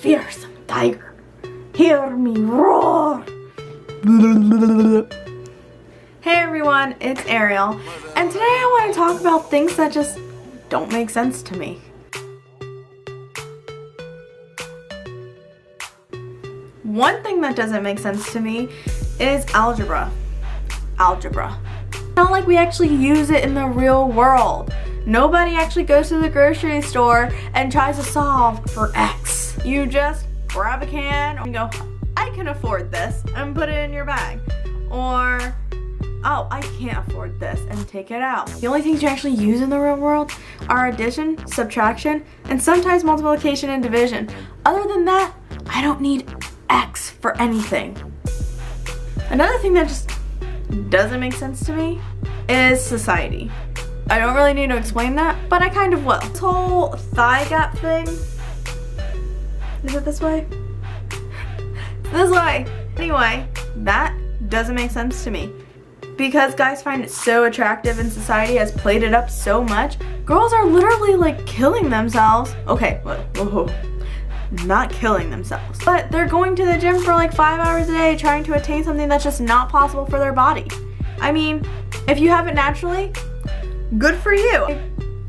fearsome tiger. Hear me roar. Hey everyone, it's Ariel, and today I want to talk about things that just don't make sense to me. One thing that doesn't make sense to me is algebra. It's not like we actually use it in the real world. Nobody actually goes to the grocery store and tries to solve for X. You just grab a can and go, I can afford this, and put it in your bag. Or, oh, I can't afford this, and take it out. The only things you actually use in the real world are addition, subtraction, and sometimes multiplication and division. Other than that, I don't need X for anything. Another thing that just doesn't make sense to me is society. I don't really need to explain that, but I kind of will. This whole thigh gap thing, is it this way? This way. Anyway, that doesn't make sense to me. Because guys find it so attractive and society has played it up so much, girls are literally like killing themselves. Okay, whoa. Not killing themselves, but they're going to the gym for like 5 hours a day trying to attain something that's just not possible for their body. I mean, if you have it naturally, good for you. I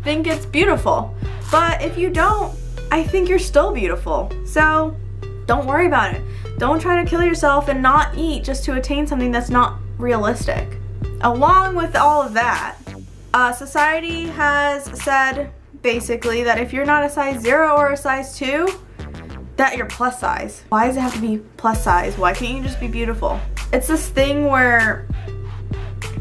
think it's beautiful, but if you don't, I think you're still beautiful. So don't worry about it. Don't try to kill yourself and not eat just to attain something that's not realistic. Along with all of that, society has said basically that if you're not a size 0 or a size 2, that you're plus size. Why does it have to be plus size? Why can't you just be beautiful? It's this thing where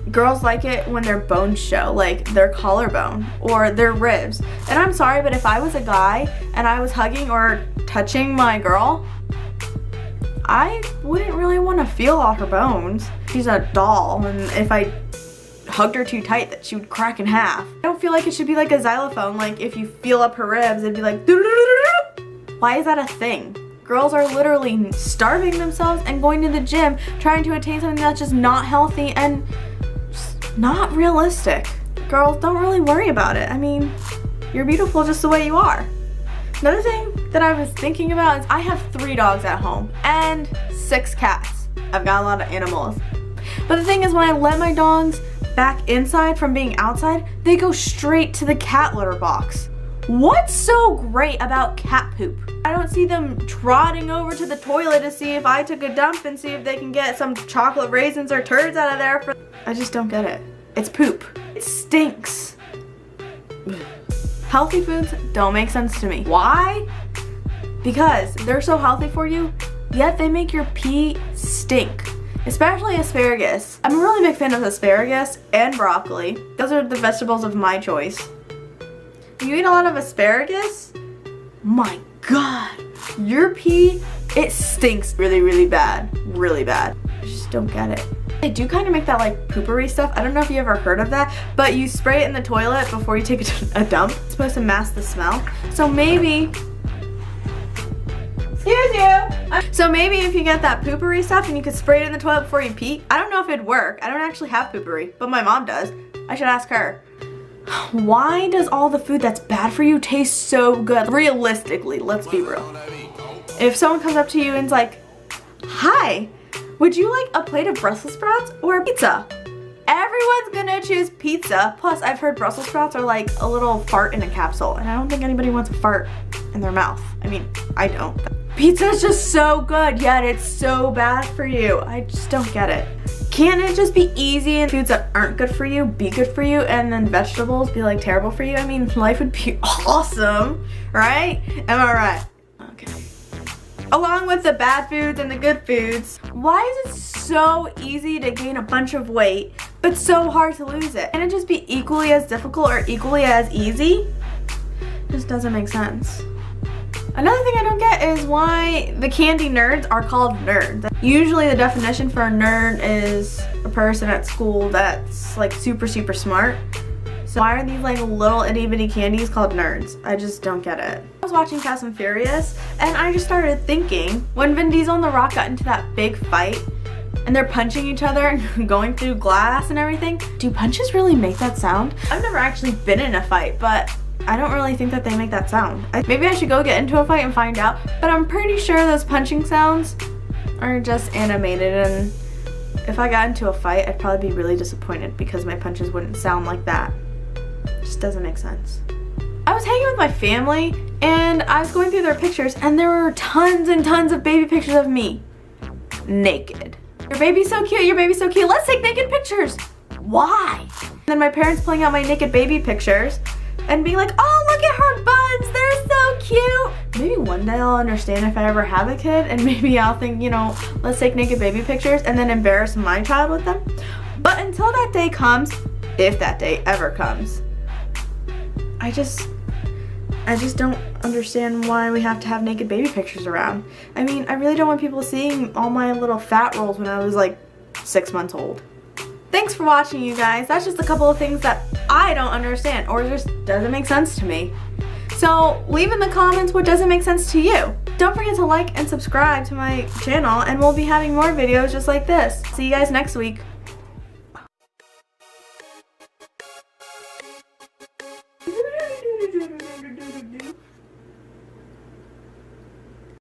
girls like it when their bones show, like their collarbone or their ribs. And I'm sorry, but if I was a guy and I was hugging or touching my girl, I wouldn't really want to feel all her bones. She's a doll, and if I hugged her too tight, that she would crack in half. I don't feel like it should be like a xylophone, like if you feel up her ribs, it'd be like doo-doo-doo-doo-doo. Why is that a thing? Girls are literally starving themselves and going to the gym trying to attain something that's just not healthy and just not realistic. Girls, don't really worry about it. I mean, you're beautiful just the way you are. Another thing that I was thinking about is I have 3 dogs at home and 6 cats. I've got a lot of animals. But the thing is, when I let my dogs back inside from being outside, they go straight to the cat litter box. What's so great about cat poop? I don't see them trotting over to the toilet to see if I took a dump and see if they can get some chocolate raisins or turds out of there. I just don't get it. It's poop. It stinks. Healthy foods don't make sense to me. Why? Because they're so healthy for you, yet they make your pee stink. Especially asparagus. I'm a really big fan of asparagus and broccoli. Those are the vegetables of my choice. If you eat a lot of asparagus, my God, your pee, it stinks really, really bad. Really bad. I just don't get it. They do kind of make that like poopery stuff. I don't know if you ever heard of that, but you spray it in the toilet before you take a dump. It's supposed to mask the smell. So maybe, excuse you. So maybe if you get that poopery stuff and you could spray it in the toilet before you pee, I don't know if it'd work. I don't actually have poopery, but my mom does. I should ask her. Why does all the food that's bad for you taste so good? Realistically, let's be real. If someone comes up to you and's like, hi, would you like a plate of Brussels sprouts or a pizza? Everyone's gonna choose pizza. Plus, I've heard Brussels sprouts are like a little fart in a capsule, and I don't think anybody wants a fart in their mouth. I mean, I don't. Pizza is just so good, yet it's so bad for you. I just don't get it. Can't it just be easy and foods that aren't good for you be good for you, and then vegetables be like terrible for you? I mean, life would be awesome, right? Am I right? Okay. Along with the bad foods and the good foods, why is it so easy to gain a bunch of weight, but so hard to lose it? Can it just be equally as difficult or equally as easy? Just doesn't make sense. Another thing I don't get is why the candy nerds are called nerds. Usually the definition for a nerd is a person at school that's like super, super smart. So why are these like little itty bitty candies called nerds? I just don't get it. I was watching Fast and Furious and I just started thinking, when Vin Diesel and The Rock got into that big fight and they're punching each other and going through glass and everything, do punches really make that sound? I've never actually been in a fight, but I don't really think that they make that sound. Maybe I should go get into a fight and find out, but I'm pretty sure those punching sounds are just animated, and if I got into a fight, I'd probably be really disappointed because my punches wouldn't sound like that. It just doesn't make sense. I was hanging with my family and I was going through their pictures, and there were tons and tons of baby pictures of me naked. Your baby's so cute, your baby's so cute, let's take naked pictures. Why? And then my parents pulling out my naked baby pictures and being like, oh, look at her buns, they're so cute. Maybe one day I'll understand if I ever have a kid, and maybe I'll think, you know, let's take naked baby pictures and then embarrass my child with them. But until that day comes, if that day ever comes, I just don't understand why we have to have naked baby pictures around. I mean, I really don't want people seeing all my little fat rolls when I was like 6 months old. Thanks for watching, you guys. That's just a couple of things that I don't understand or just doesn't make sense to me. So leave in the comments what doesn't make sense to you. Don't forget to like and subscribe to my channel, and we'll be having more videos just like this. See you guys next week.